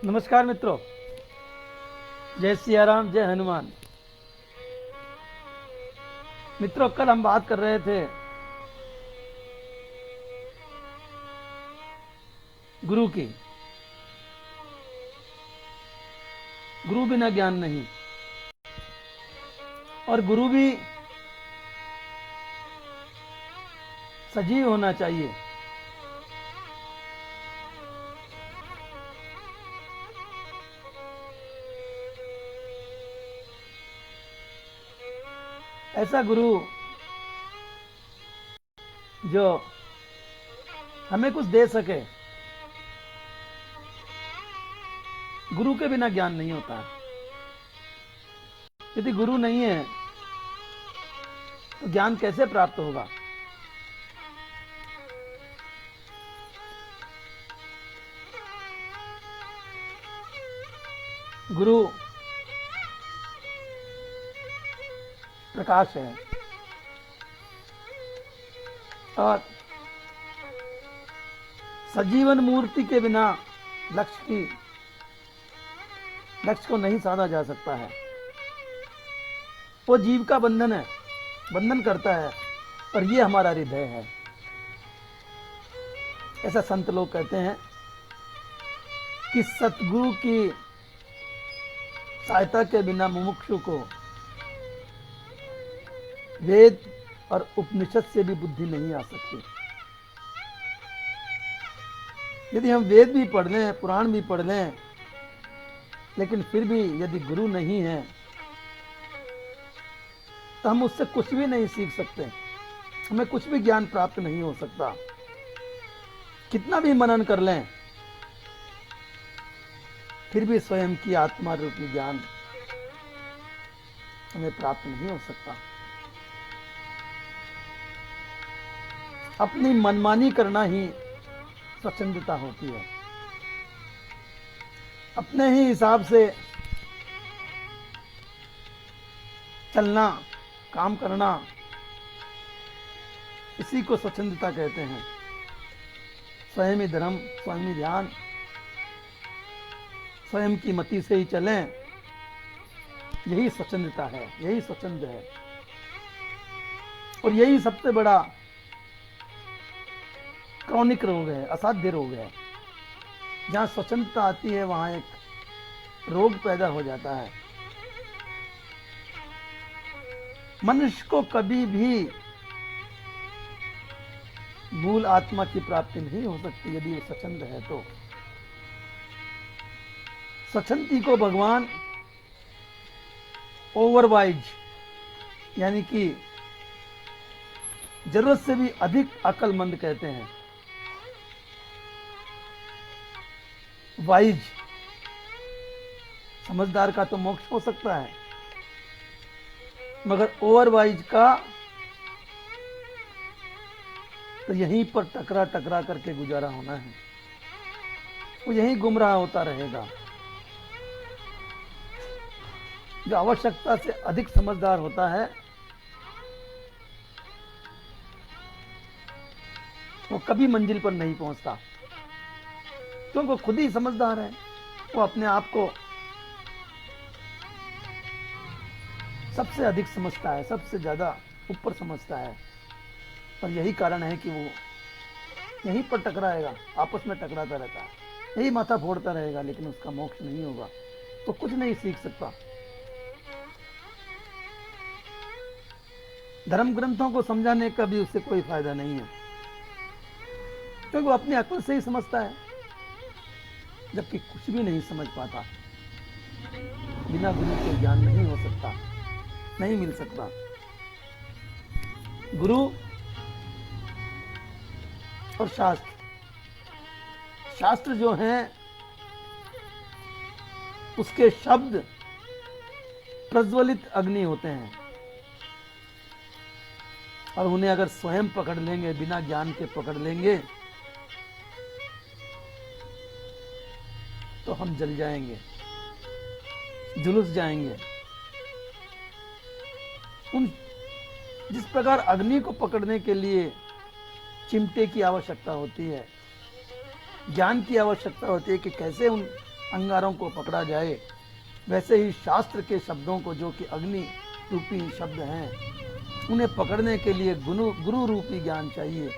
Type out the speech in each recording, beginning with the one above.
नमस्कार मित्रों, जय सिया राम, जय हनुमान। मित्रों, कल हम बात कर रहे थे गुरु की। गुरु बिना ज्ञान नहीं, और गुरु भी सजीव होना चाहिए। ऐसा गुरु जो हमें कुछ दे सके। गुरु के बिना ज्ञान नहीं होता। यदि गुरु नहीं है तो ज्ञान कैसे प्राप्त होगा? गुरु प्रकाश है, और सजीवन मूर्ति के बिना लक्ष्य को नहीं साधा जा सकता है। वो जीव का बंधन है, बंधन करता है, और ये हमारा हृदय है। ऐसा संत लोग कहते हैं कि सतगुरु की सहायता के बिना मुमुक्षु को वेद और उपनिषद से भी बुद्धि नहीं आ सकती। यदि हम वेद भी पढ़ लें, पुराण भी पढ़ लें, लेकिन फिर भी यदि गुरु नहीं है तो हम उससे कुछ भी नहीं सीख सकते। हमें कुछ भी ज्ञान प्राप्त नहीं हो सकता। कितना भी मनन कर लें, फिर भी स्वयं की आत्मा रूपी ज्ञान हमें प्राप्त नहीं हो सकता। अपनी मनमानी करना ही स्वच्छंदता होती है। अपने ही हिसाब से चलना, काम करना, इसी को स्वच्छंदता कहते हैं। स्वयं ही धर्म, स्वयं ही ध्यान, स्वयं की मति से ही चलें, यही स्वच्छंदता है, यही स्वच्छंद है। और यही सबसे बड़ा क्रॉनिक रोग है, असाध्य रोग है। जहां स्वच्छंदता आती है वहां एक रोग पैदा हो जाता है। मनुष्य को कभी भी मूल आत्मा की प्राप्ति नहीं हो सकती यदि वो स्वच्छंद है तो। स्वच्छंदी को भगवान ओवरवाइज, यानी कि जरूरत से भी अधिक अक्लमंद कहते हैं। वाइज, समझदार का तो मोक्ष हो सकता है, मगर ओवरवाइज का तो यहीं पर टकरा टकरा करके गुजारा होना है। वो यहीं गुमराह होता रहेगा। जो आवश्यकता से अधिक समझदार होता है वो कभी मंजिल पर नहीं पहुंचता, क्योंकि वो खुद ही समझदार है। वो अपने आप को सबसे अधिक समझता है, सबसे ज्यादा ऊपर समझता है। और यही कारण है कि वो यहीं पर टकराएगा, आपस में टकराता रहता है, यही माथा फोड़ता रहेगा, लेकिन उसका मोक्ष नहीं होगा। तो कुछ नहीं सीख सकता। धर्म ग्रंथों को समझाने का भी उससे कोई फायदा नहीं है, क्योंकि वो अपनी अकल से ही समझता है, जबकि कुछ भी नहीं समझ पाता। बिना गुरु के ज्ञान नहीं हो सकता, नहीं मिल सकता। गुरु और शास्त्र, शास्त्र जो हैं उसके शब्द प्रज्वलित अग्नि होते हैं, और उन्हें अगर स्वयं पकड़ लेंगे, बिना ज्ञान के पकड़ लेंगे, तो हम जल जाएंगे, झुलस जाएंगे। जिस प्रकार अग्नि को पकड़ने के लिए चिमटे की आवश्यकता होती है, ज्ञान की आवश्यकता होती है कि कैसे उन अंगारों को पकड़ा जाए, वैसे ही शास्त्र के शब्दों को, जो कि अग्नि रूपी शब्द हैं, उन्हें पकड़ने के लिए गुरु रूपी ज्ञान चाहिए,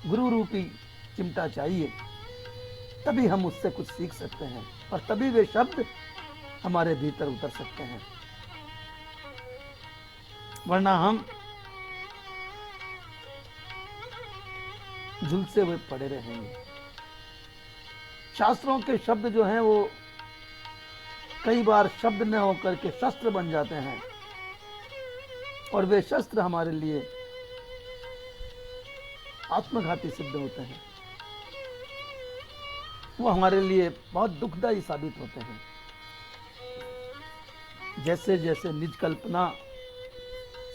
गुरु रूपी चिमटा चाहिए। तभी हम उससे कुछ सीख सकते हैं और तभी वे शब्द हमारे भीतर उतर सकते हैं, वरना हम झुलसे हुए पड़े रहेंगे। शास्त्रों के शब्द जो हैं वो कई बार शब्द न होकर के शस्त्र बन जाते हैं, और वे शस्त्र हमारे लिए आत्मघाती सिद्ध होते हैं। वो हमारे लिए बहुत दुखदायी साबित होते हैं। जैसे जैसे निज कल्पना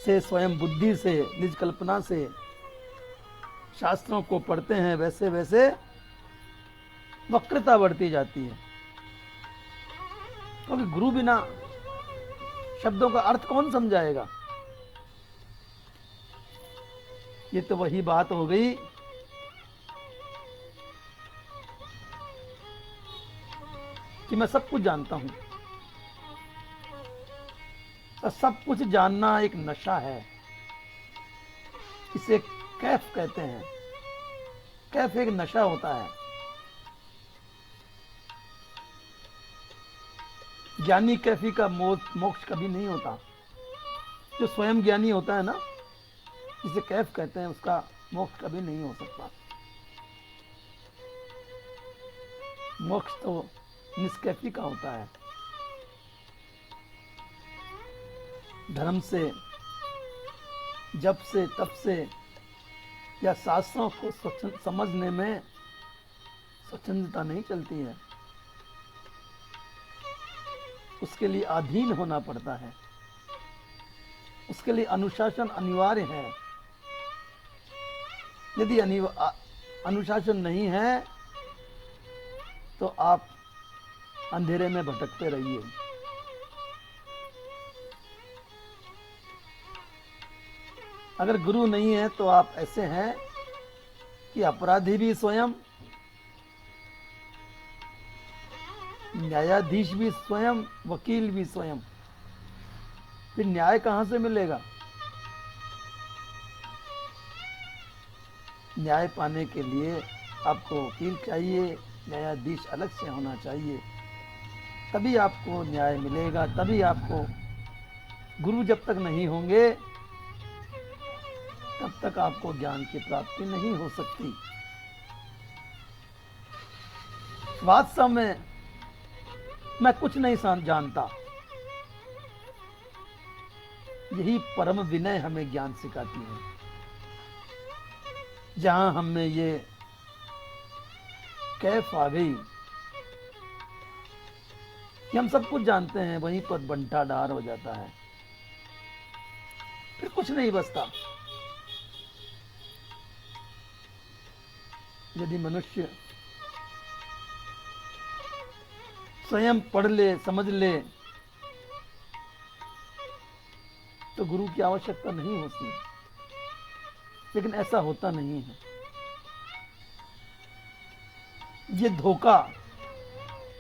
से, स्वयं बुद्धि से, निज कल्पना से शास्त्रों को पढ़ते हैं, वैसे वैसे वक्रता बढ़ती जाती है। क्योंकि गुरु बिना शब्दों का अर्थ कौन समझाएगा। ये तो वही बात हो गई कि मैं सब कुछ जानता हूं। तो सब कुछ जानना एक नशा है, इसे कैफ कहते हैं। कैफ एक नशा होता है। ज्ञानी कैफी का मोक्ष कभी नहीं होता। जो स्वयं ज्ञानी होता है ना, जिसे कैफ कहते हैं, उसका मोक्ष कभी नहीं हो सकता। मोक्ष तो निष्कैफी का होता है। धर्म से, जप से, तप से या शास्त्रों को समझने में स्वच्छंदता नहीं चलती है। उसके लिए अधीन होना पड़ता है, उसके लिए अनुशासन अनिवार्य है। यदि अनुशासन नहीं है तो आप अंधेरे में भटकते रहिए। अगर गुरु नहीं है तो आप ऐसे हैं कि अपराधी भी स्वयं, न्यायाधीश भी स्वयं, वकील भी स्वयं। फिर न्याय कहां से मिलेगा। न्याय पाने के लिए आपको वकील चाहिए, न्यायाधीश अलग से होना चाहिए, तभी आपको न्याय मिलेगा। तभी आपको गुरु जब तक नहीं होंगे तब तक आपको ज्ञान की प्राप्ति नहीं हो सकती। वास्तव में मैं कुछ नहीं जानता, यही परम विनय हमें ज्ञान सिखाती है। जहां हमें ये कैफ आ गई कि हम सब कुछ जानते हैं, वहीं पर बंटा डार हो जाता है। फिर कुछ नहीं बचता। यदि मनुष्य स्वयं पढ़ ले, समझ ले, तो गुरु की आवश्यकता नहीं होती। लेकिन ऐसा होता नहीं है। ये धोखा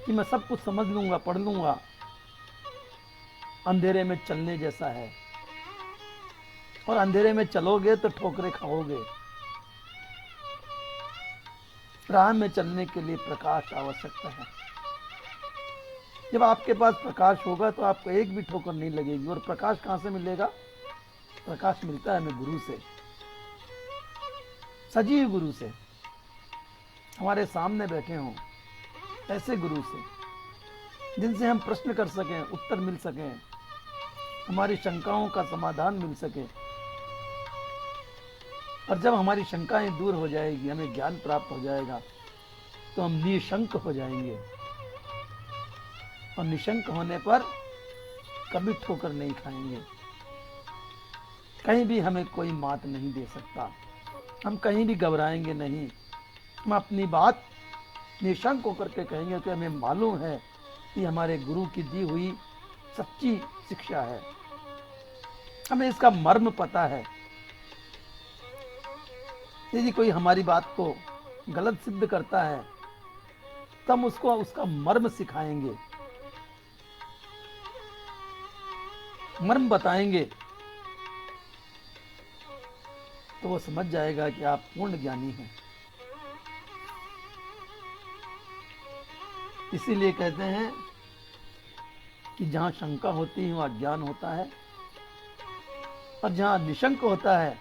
कि मैं सब कुछ समझ लूंगा, पढ़ लूंगा, अंधेरे में चलने जैसा है। और अंधेरे में चलोगे तो ठोकरें खाओगे। राह में चलने के लिए प्रकाश आवश्यकता है। जब आपके पास प्रकाश होगा तो आपको एक भी ठोकर नहीं लगेगी। और प्रकाश कहां से मिलेगा। प्रकाश मिलता है हमें गुरु से, सजीव गुरु से, हमारे सामने बैठे हों ऐसे गुरु से, जिनसे हम प्रश्न कर सकें, उत्तर मिल सकें, हमारी शंकाओं का समाधान मिल सके। और जब हमारी शंकाएं दूर हो जाएगी, हमें ज्ञान प्राप्त हो जाएगा, तो हम निशंक हो जाएंगे। और निशंक होने पर कभी ठोकर नहीं खाएंगे। कहीं भी हमें कोई मात नहीं दे सकता। हम कहीं भी घबराएंगे नहीं। हम अपनी बात निशंक होकर के कहेंगे कि हमें मालूम है कि हमारे गुरु की दी हुई सच्ची शिक्षा है, हमें इसका मर्म पता है। यदि कोई हमारी बात को गलत सिद्ध करता है हम उसको उसका मर्म सिखाएंगे, मर्म बताएंगे, तो वो समझ जाएगा कि आप पूर्ण ज्ञानी हैं। इसीलिए कहते हैं कि जहां शंका होती है वहां ज्ञान होता है, और जहां निशंक होता है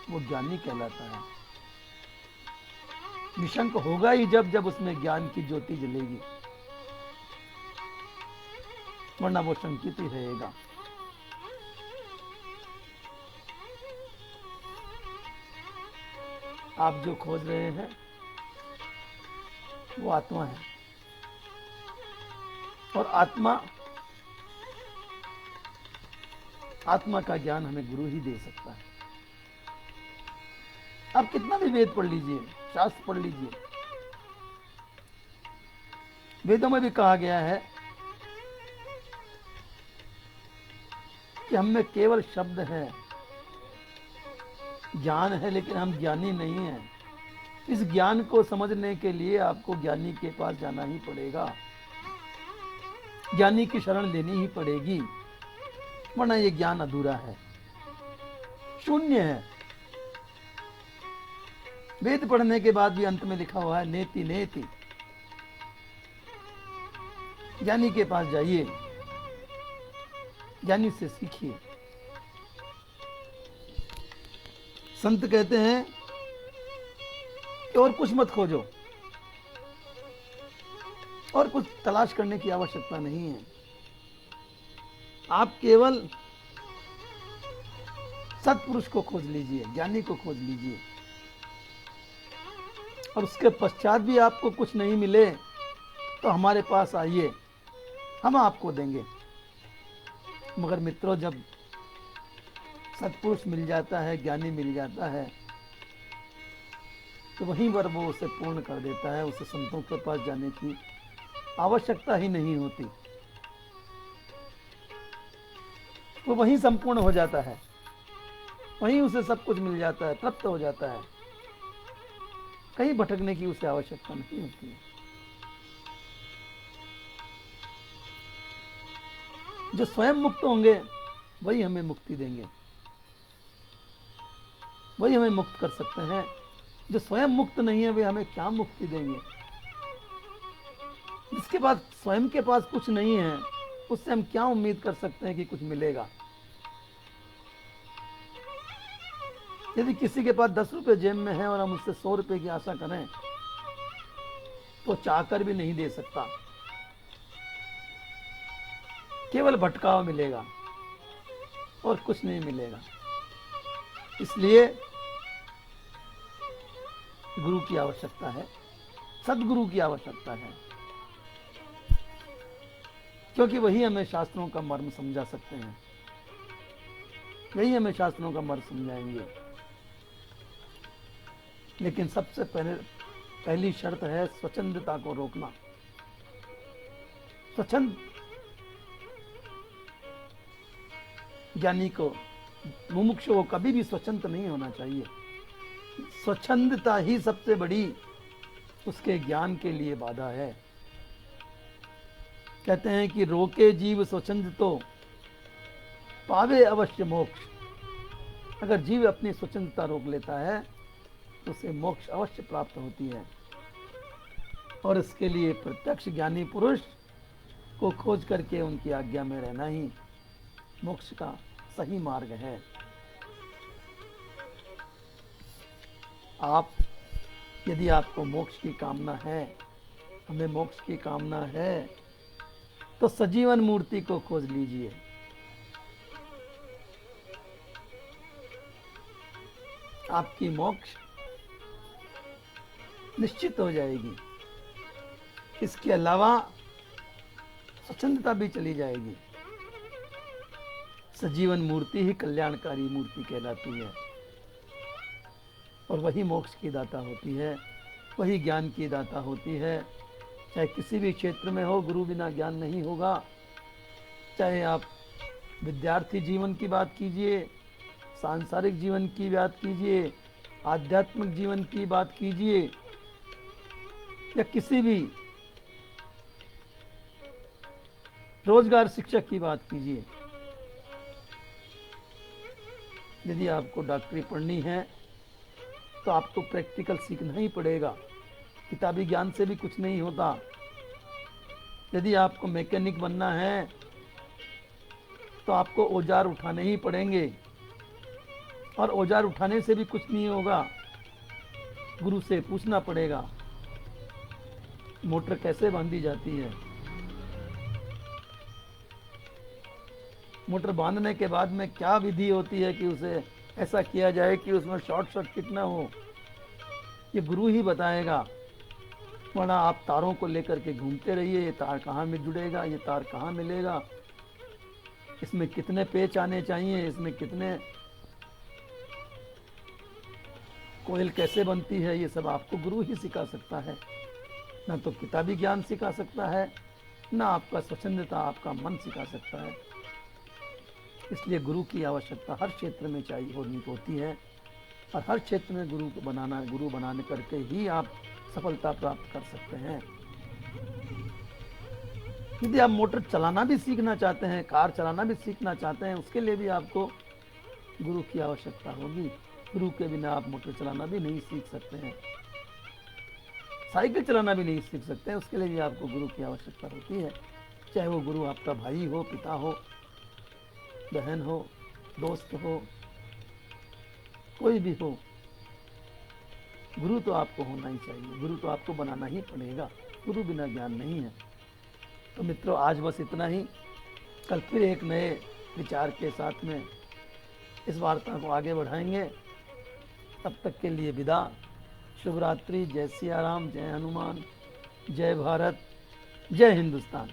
वो ज्ञानी कहलाता है। निशंक होगा ही जब जब उसमें ज्ञान की ज्योति जलेगी, वरना वो शंकित ही रहेगा। आप जो खोज रहे हैं वो आत्मा है, और आत्मा का ज्ञान हमें गुरु ही दे सकता है। आप कितना भी वेद पढ़ लीजिए, शास्त्र पढ़ लीजिए, वेदों में भी कहा गया है कि हम में केवल शब्द है, ज्ञान है, लेकिन हम ज्ञानी नहीं हैं। इस ज्ञान को समझने के लिए आपको ज्ञानी के पास जाना ही पड़ेगा, ज्ञानी की शरण लेनी ही पड़ेगी, वरना ये ज्ञान अधूरा है, शून्य है। वेद पढ़ने के बाद भी अंत में लिखा हुआ है नेति नेति। ज्ञानी के पास जाइए, ज्ञानी से सीखिए। संत कहते हैं कि और कुछ मत खोजो, और कुछ तलाश करने की आवश्यकता नहीं है। आप केवल सत्पुरुष को खोज लीजिए, ज्ञानी को खोज लीजिए, और उसके पश्चात भी आपको कुछ नहीं मिले तो हमारे पास आइए, हम आपको देंगे। मगर मित्रों, जब सत्पुरुष मिल जाता है, ज्ञानी मिल जाता है, तो वहीं पर वो उसे पूर्ण कर देता है। उसे संतों के पास जाने की आवश्यकता ही नहीं होती, वो वहीं संपूर्ण हो जाता है, वहीं उसे सब कुछ मिल जाता है, तृप्त हो जाता है। कहीं भटकने की उसे आवश्यकता नहीं होती है। जो स्वयं मुक्त होंगे वही हमें मुक्ति देंगे, वही हमें मुक्त कर सकते हैं। जो स्वयं मुक्त नहीं है वे हमें क्या मुक्ति देंगे। जिसके पास स्वयं के पास कुछ नहीं है, उससे हम क्या उम्मीद कर सकते हैं कि कुछ मिलेगा। यदि किसी के पास 10 रुपए जेब में है और हम उससे 100 रुपए की आशा करें तो चाहकर भी नहीं दे सकता, केवल भटकाव मिलेगा और कुछ नहीं मिलेगा। इसलिए गुरु की आवश्यकता है, सदगुरु की आवश्यकता है, क्योंकि वही हमें शास्त्रों का मर्म समझा सकते हैं, वही हमें शास्त्रों का मर्म समझाएंगे। लेकिन सबसे पहली शर्त है स्वच्छंदता को रोकना। स्वच्छंद ज्ञानी को, मुमुक्षु को कभी भी स्वच्छंद नहीं होना चाहिए। स्वच्छंदता ही सबसे बड़ी उसके ज्ञान के लिए बाधा है। कहते हैं कि रोके जीव स्वच्छंद तो पावे अवश्य मोक्ष। अगर जीव अपनी स्वच्छंदता रोक लेता है तो उसे मोक्ष अवश्य प्राप्त होती है, और इसके लिए प्रत्यक्ष ज्ञानी पुरुष को खोज करके उनकी आज्ञा में रहना ही मोक्ष का सही मार्ग है। यदि आपको मोक्ष की कामना है, हमें मोक्ष की कामना है, तो सजीवन मूर्ति को खोज लीजिए। आपकी मोक्ष निश्चित हो जाएगी। इसके अलावा स्वच्छंदता भी चली जाएगी। सजीवन मूर्ति ही कल्याणकारी मूर्ति कहलाती है, और वही मोक्ष की दाता होती है, वही ज्ञान की दाता होती है। चाहे किसी भी क्षेत्र में हो, गुरु बिना ज्ञान नहीं होगा। चाहे आप विद्यार्थी जीवन की बात कीजिए, सांसारिक जीवन की बात कीजिए, आध्यात्मिक जीवन की बात कीजिए, या किसी भी रोजगार शिक्षक की बात कीजिए, यदि आपको डॉक्टरी पढ़नी है तो आपको प्रैक्टिकल सीखना ही पड़ेगा, किताबी ज्ञान से भी कुछ नहीं होता। यदि आपको मैकेनिक बनना है तो आपको औजार उठाने ही पड़ेंगे, और औजार उठाने से भी कुछ नहीं होगा, गुरु से पूछना पड़ेगा मोटर कैसे बांधी जाती है, मोटर बांधने के बाद में क्या विधि होती है कि उसे ऐसा किया जाए कि उसमें शॉर्ट सर्किट ना हो, ये गुरु ही बताएगा। वरना आप तारों को लेकर के घूमते रहिए, ये तार कहाँ में जुड़ेगा, ये तार कहाँ मिलेगा, इसमें कितने पेच आने चाहिए, इसमें कितने कोयल कैसे बनती है, ये सब आपको गुरु ही सिखा सकता है। ना तो किताबी ज्ञान सिखा सकता है, ना आपका स्वच्छंदता, आपका मन सिखा सकता है। इसलिए गुरु की आवश्यकता हर क्षेत्र में चाहिए होती है, और हर क्षेत्र में गुरु बनाने करके ही आप सफलता प्राप्त कर सकते हैं। यदि आप मोटर चलाना भी सीखना चाहते हैं, कार चलाना भी सीखना चाहते हैं, उसके लिए भी आपको गुरु की आवश्यकता होगी। गुरु के बिना आप मोटर चलाना भी नहीं सीख सकते हैं, साइकिल चलाना भी नहीं सीख सकते हैं, उसके लिए भी आपको गुरु की आवश्यकता होती है। चाहे वो गुरु आपका भाई हो, पिता हो, बहन हो, दोस्त हो, कोई भी हो, गुरु तो आपको होना ही चाहिए, गुरु तो आपको बनाना ही पड़ेगा, गुरु बिना ज्ञान नहीं है। तो मित्रों, आज बस इतना ही। कल फिर एक नए विचार के साथ में इस वार्ता को आगे बढ़ाएंगे। तब तक के लिए विदा। शुभ रात्रि। जय सिया राम, जय हनुमान, जय भारत, जय हिंदुस्तान।